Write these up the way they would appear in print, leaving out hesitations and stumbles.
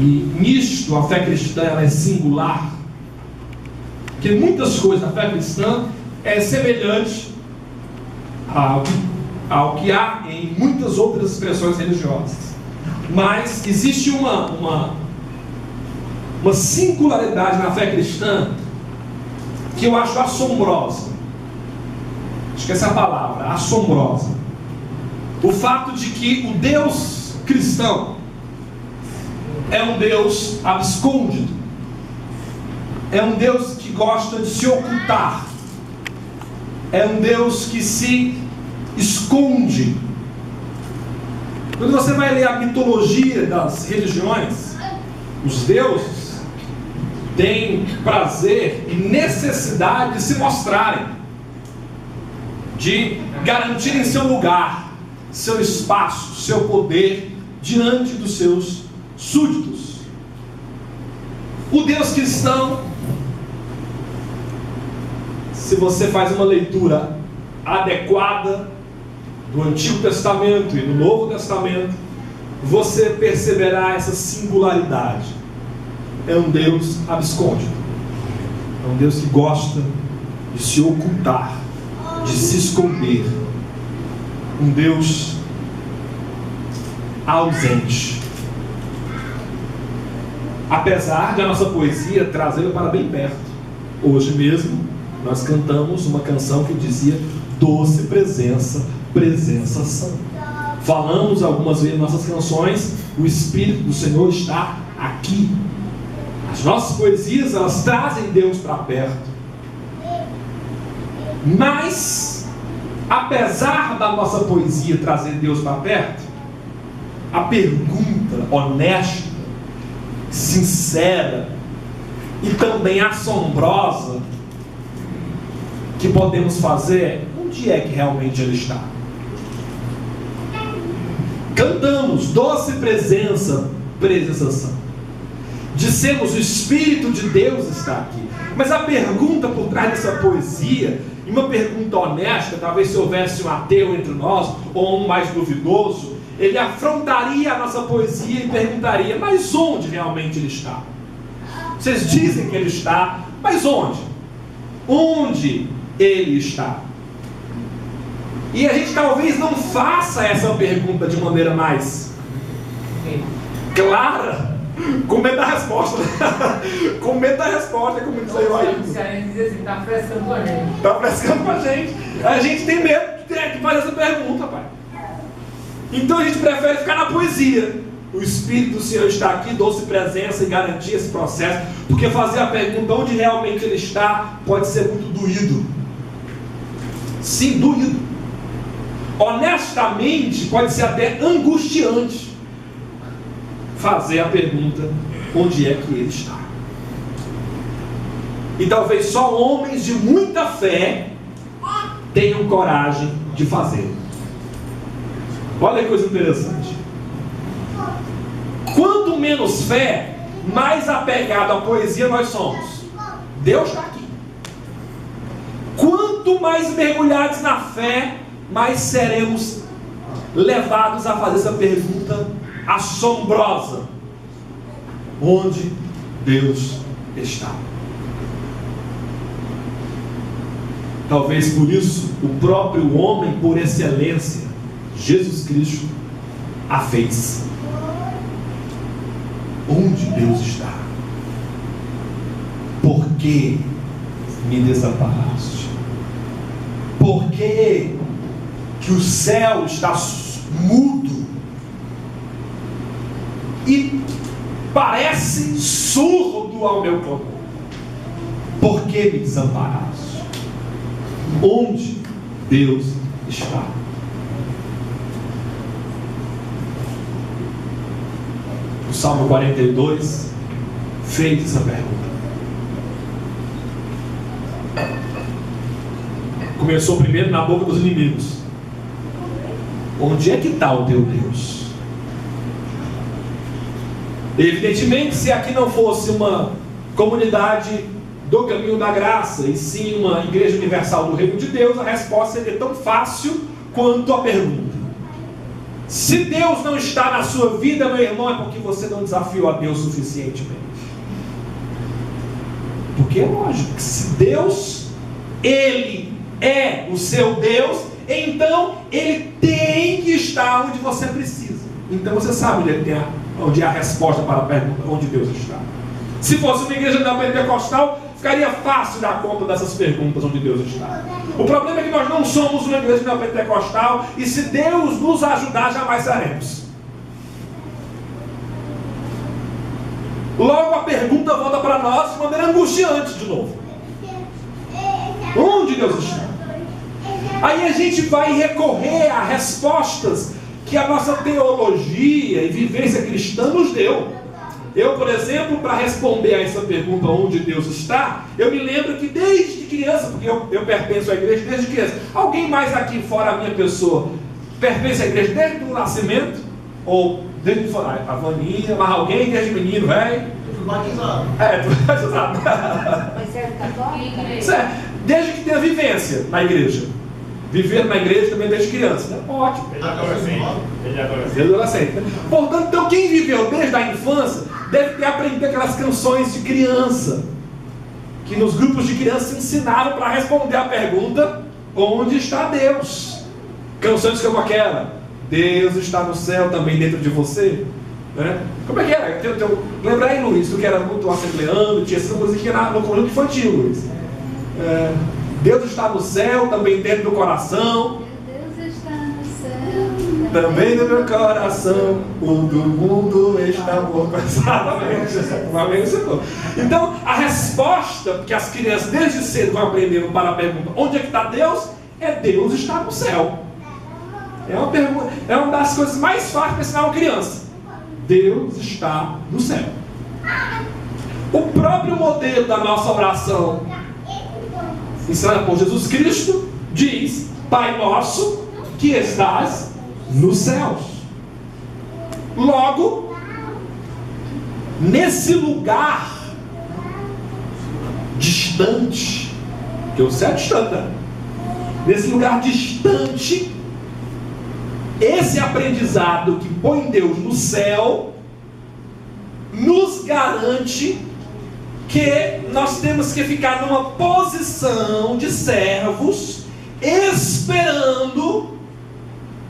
E nisto a fé cristã ela é singular, porque muitas coisas da fé cristã é semelhante ao que há em muitas outras expressões religiosas. Mas existe uma singularidade na fé cristã que eu acho assombrosa. Acho que essa é a palavra, assombrosa. O fato de que o Deus cristão é um Deus abscôndido, é um Deus que gosta de se ocultar, é um Deus que se esconde. Quando você vai ler a mitologia das religiões, os deuses têm prazer e necessidade de se mostrarem, de garantirem seu lugar, seu espaço, seu poder diante dos seus súditos. O Deus cristão, se você faz uma leitura adequada do Antigo Testamento e do Novo Testamento, você perceberá essa singularidade. É um Deus abscôndido, é um Deus que gosta de se ocultar, de se esconder, um Deus ausente. Apesar de a nossa poesia trazê-lo para bem perto. Hoje mesmo nós cantamos uma canção que dizia: doce presença, presença santa. Falamos algumas vezes em nossas canções: o Espírito do Senhor está aqui. As nossas poesias, elas trazem Deus para perto. Mas, apesar da nossa poesia trazer Deus para perto, a pergunta honesta, sincera e também assombrosa que podemos fazer é: onde é que realmente Ele está? Cantamos doce presença, presença santa. Dissemos: o Espírito de Deus está aqui. Mas a pergunta por trás dessa poesia, e uma pergunta honesta, talvez se houvesse um ateu entre nós, ou um mais duvidoso, ele afrontaria a nossa poesia e perguntaria: mas onde realmente Ele está? Vocês dizem que Ele está, mas onde? Onde Ele está? E a gente talvez não faça essa pergunta de maneira mais clara, com medo da resposta. Com medo da resposta, como diz aí o Ailton. Se a gente diz assim, está frescando com a gente. Está frescando com a gente. A gente tem medo de fazer essa pergunta, pai. Então a gente prefere ficar na poesia. O Espírito do Senhor está aqui, doce presença, e garantir esse processo. Porque fazer a pergunta onde realmente Ele está pode ser muito doído. Sim, doído. Honestamente, pode ser até angustiante fazer a pergunta onde é que Ele está. E talvez só homens de muita fé tenham coragem de fazer. Olha que coisa interessante. Quanto menos fé, mais apegado à poesia nós somos. Deus está aqui. Quanto mais mergulhados na fé, mais seremos levados a fazer essa pergunta assombrosa: onde Deus está? Talvez por isso o próprio homem por excelência, Jesus Cristo, a fez. Onde Deus está? Por que me desamparaste? Por que o céu está mudo e parece surdo ao meu clamor? Por que me desamparaste? Onde Deus está? O Salmo 42 fez essa pergunta. Começou primeiro na boca dos inimigos: onde é que está o teu Deus? Evidentemente, se aqui não fosse uma comunidade do caminho da graça, e sim uma igreja universal do reino de Deus, a resposta seria tão fácil quanto a pergunta. Se Deus não está na sua vida, meu irmão, é porque você não desafiou a Deus suficientemente. Porque é lógico que se Deus, Ele é o seu Deus, então Ele tem que estar onde você precisa. Então você sabe onde é a resposta para a pergunta, onde Deus está. Se fosse uma igreja neopentecostal, ficaria fácil dar conta dessas perguntas, onde Deus está. O problema é que nós não somos uma igreja neopentecostal, e se Deus nos ajudar, jamais seremos. Logo a pergunta volta para nós de maneira angustiante de novo. Onde Deus está? Aí a gente vai recorrer a respostas que a nossa teologia e vivência cristã nos deu. Eu, por exemplo, para responder a essa pergunta, onde Deus está, eu me lembro que desde criança, porque eu pertenço à igreja desde criança. Alguém mais aqui fora a minha pessoa pertence à igreja desde o nascimento? Ou desde a Vaninha, mas alguém desde menino, velho? Tudo batizado. Tudo batizado. Mas serve católico? Certo. Desde que tem a vivência na igreja. Viver na igreja também desde criança, né? Ótimo. Desde adolescente. Portanto, então, quem viveu desde a infância deve ter aprendido aquelas canções de criança, que nos grupos de criança ensinaram para responder a pergunta: onde está Deus? Canções como aquela: Deus está no céu também dentro de você. Né? Como é que era? Lembra aí, Luiz, tu que era muito assembleando, tinha essa musiquinha no conjunto infantil, Luiz. Deus está no céu, também dentro do coração. Deus está no céu, também no meu coração, o do mundo está morto. Exatamente. Então, a resposta que as crianças desde cedo vão aprendendo para a pergunta: onde é que está Deus? É: Deus está no céu. É uma das coisas mais fáceis para ensinar uma criança. Deus está no céu. O próprio modelo da nossa oração, ensinada por Jesus Cristo, diz: Pai nosso que estás nos céus. Logo, nesse lugar distante, que o céu é distante, né? Nesse lugar distante, esse aprendizado que põe Deus no céu nos garante que nós temos que ficar numa posição de servos, esperando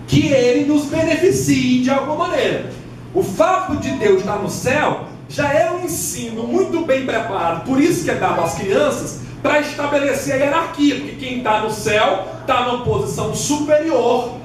que Ele nos beneficie de alguma maneira. O fato de Deus estar no céu já é um ensino muito bem preparado, por isso que é dado às crianças, para estabelecer a hierarquia, porque quem está no céu está numa posição superior,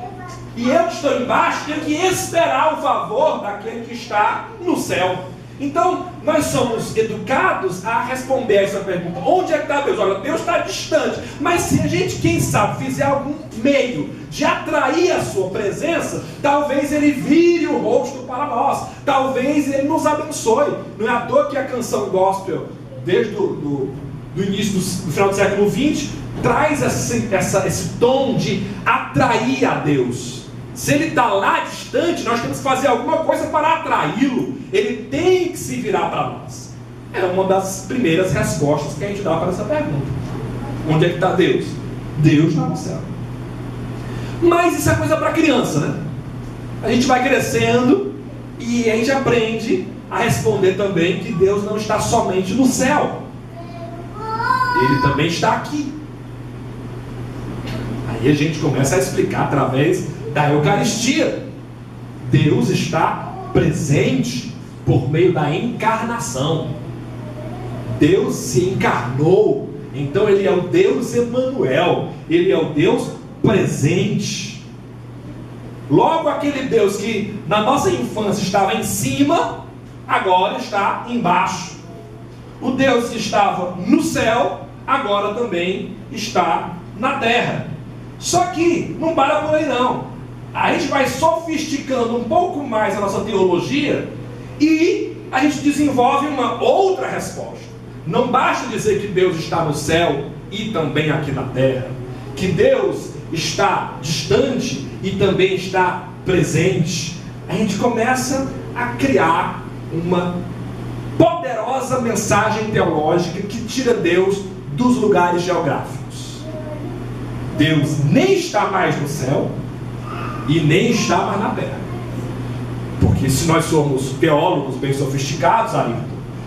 e eu que estou embaixo tenho que esperar o favor daquele que está no céu. Então, nós somos educados a responder a essa pergunta: onde é que está Deus? Olha, Deus está distante. Mas se a gente, quem sabe, fizer algum meio de atrair a sua presença, talvez Ele vire o rosto para nós. Talvez Ele nos abençoe. Não é à toa que a canção gospel, desde do início do final do século XX, traz esse tom de atrair a Deus. Se Ele está lá distante, nós temos que fazer alguma coisa para atraí-lo. Ele tem que se virar para nós. É uma das primeiras respostas que a gente dá para essa pergunta: onde é que está Deus? Deus está no céu. Mas isso é coisa para criança, né? A gente vai crescendo e a gente aprende a responder também que Deus não está somente no céu, Ele também está aqui. Aí a gente começa a explicar através da Eucaristia. Deus está presente por meio da encarnação. Deus se encarnou, então Ele é o Deus Emanuel, Ele é o Deus presente. Logo, aquele Deus que na nossa infância estava em cima, agora está embaixo. O Deus que estava no céu, agora também está na terra. Só que não para por aí não. A gente vai sofisticando um pouco mais a nossa teologia e a gente desenvolve uma outra resposta. Não basta dizer que Deus está no céu e também aqui na terra, que Deus está distante e também está presente. A gente começa a criar uma poderosa mensagem teológica que tira Deus dos lugares geográficos. Deus nem está mais no céu e nem está mais na terra. Porque se nós somos teólogos bem sofisticados, Ayrton,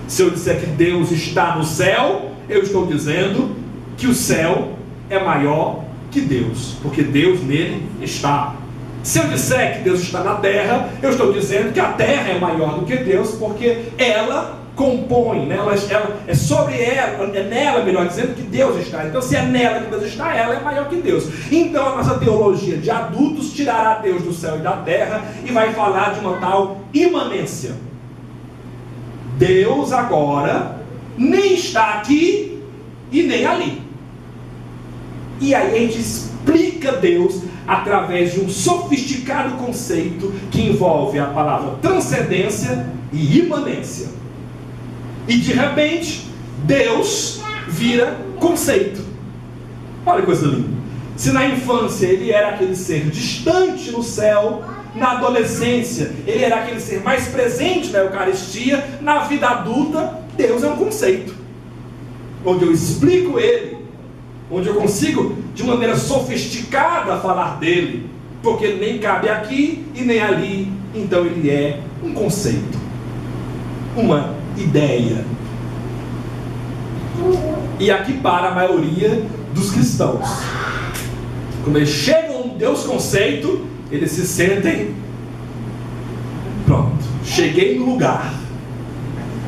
se eu disser que Deus está no céu, eu estou dizendo que o céu é maior que Deus, porque Deus nele está. Se eu disser que Deus está na terra, eu estou dizendo que a terra é maior do que Deus, porque ela compõe, né? É sobre ela, é nela, melhor dizendo, que Deus está. Então, se é nela que Deus está, ela é maior que Deus. Então, a nossa teologia de adultos tirará Deus do céu e da terra e vai falar de uma tal imanência. Deus agora nem está aqui e nem ali. E aí a gente explica Deus através de um sofisticado conceito que envolve a palavra transcendência e imanência. E de repente, Deus vira conceito. Olha que coisa linda. Se na infância ele era aquele ser distante no céu, na adolescência ele era aquele ser mais presente na Eucaristia, na vida adulta, Deus é um conceito. Onde eu explico ele, onde eu consigo de maneira sofisticada falar dele, porque ele nem cabe aqui e nem ali. Então ele é um conceito, uma ideia. E aqui para a maioria dos cristãos, quando eles chegam a um Deus conceito, eles se sentem: pronto, cheguei no lugar.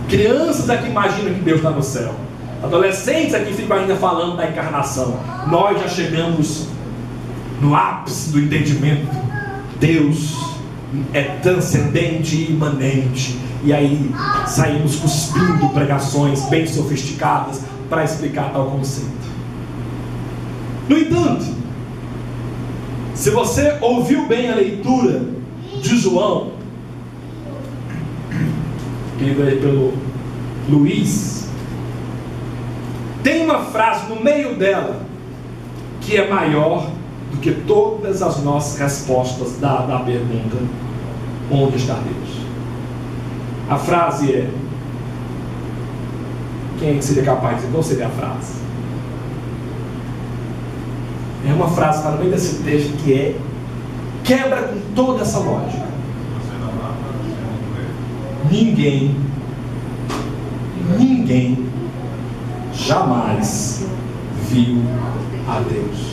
Crianças aqui imaginam que Deus está no céu, adolescentes aqui ficam ainda falando da encarnação. Nós já chegamos no ápice do entendimento. Deus é transcendente e imanente. E aí saímos cuspindo pregações bem sofisticadas para explicar tal conceito. No entanto, se você ouviu bem a leitura de João, que veio pelo Luiz, tem uma frase no meio dela que é maior do que todas as nossas respostas da pergunta: onde está Deus? A frase é... Quem é que seria capaz de dizer qual seria a frase? É uma frase que está no meio desse texto que quebra com toda essa lógica. Ninguém jamais viu a Deus.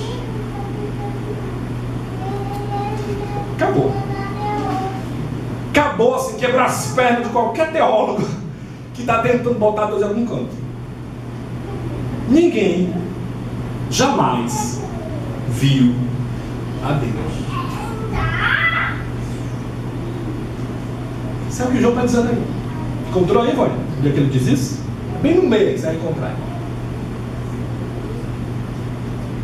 Acabou assim, quebrar as pernas de qualquer teólogo que está tentando botar Deus em algum canto. Ninguém jamais viu a Deus. Sabe o que o João está dizendo aí? Encontrou aí, olha? Onde é que ele diz isso? É bem no meio que você vai encontrar.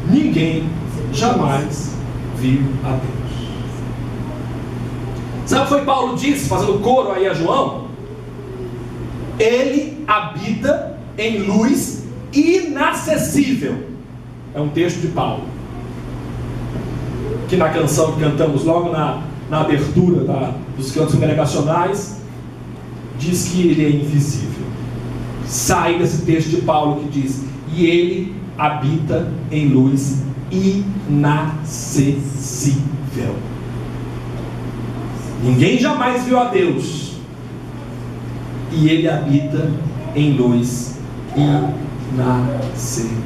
Ninguém jamais viu a Deus. Sabe o que foi Paulo disse, fazendo coro aí a João? Ele habita em luz inacessível. É um texto de Paulo, que na canção que cantamos logo na abertura dos cantos congregacionais, diz que ele é invisível. Sai desse texto de Paulo que diz: e ele habita em luz inacessível. Ninguém jamais viu a Deus, e ele habita em luz inacessível.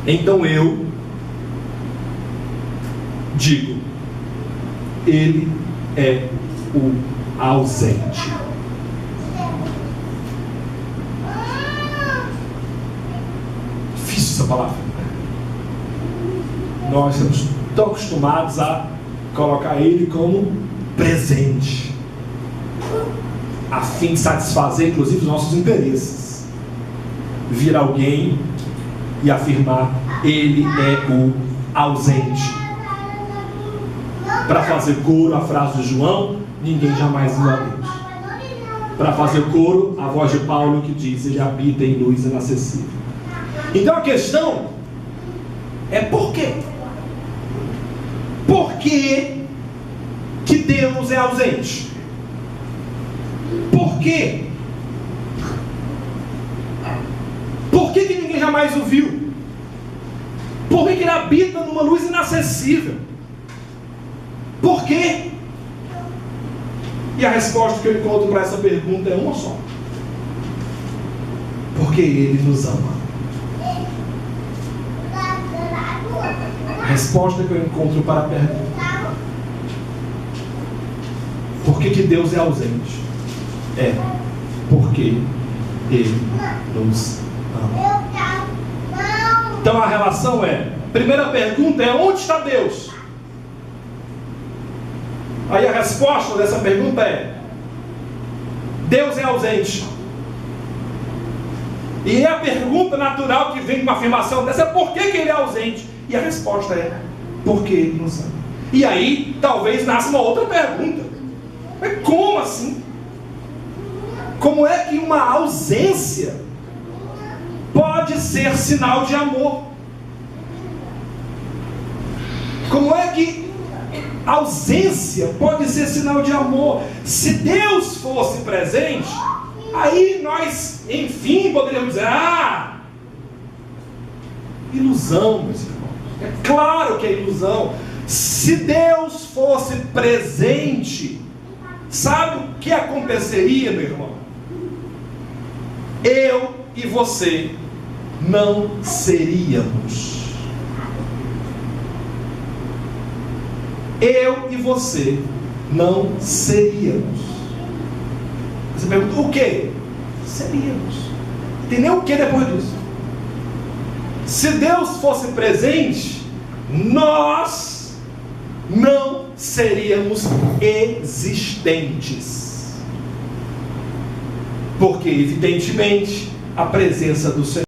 Então eu digo: ele é o ausente. Difícil essa palavra. Nós estamos tão acostumados a colocar ele como presente, a fim de satisfazer inclusive os nossos interesses. Vir alguém e afirmar: ele é o ausente. Para fazer coro à frase de João: ninguém jamais viu a Deus. Para fazer coro à voz de Paulo que diz: ele habita em luz inacessível. Então a questão é por quê? Por que Deus é ausente? Por quê? Por que ninguém jamais o viu? Por que ele habita numa luz inacessível? Por quê? E a resposta que eu encontro para essa pergunta é uma só: porque Ele nos ama. A resposta que eu encontro para a pergunta: por que Deus é ausente? É porque Ele nos ama. Então a relação é: primeira pergunta é: onde está Deus? Aí a resposta dessa pergunta é: Deus é ausente. E a pergunta natural que vem com a afirmação dessa é: por que Ele é ausente? E a resposta é: porque Ele nos ama. E aí talvez nasça uma outra pergunta: mas como assim? Como é que uma ausência pode ser sinal de amor? Como é que ausência pode ser sinal de amor? Se Deus fosse presente, aí nós, enfim, poderíamos dizer: ilusão, meus irmãos. É claro que é ilusão. Se Deus fosse presente, sabe o que aconteceria, meu irmão? Eu e você não seríamos. Eu e você não seríamos. Você pergunta: o que? Seríamos. Tem nem o que depois disso. Se Deus fosse presente, nós não seríamos existentes. Porque, evidentemente, a presença do Senhor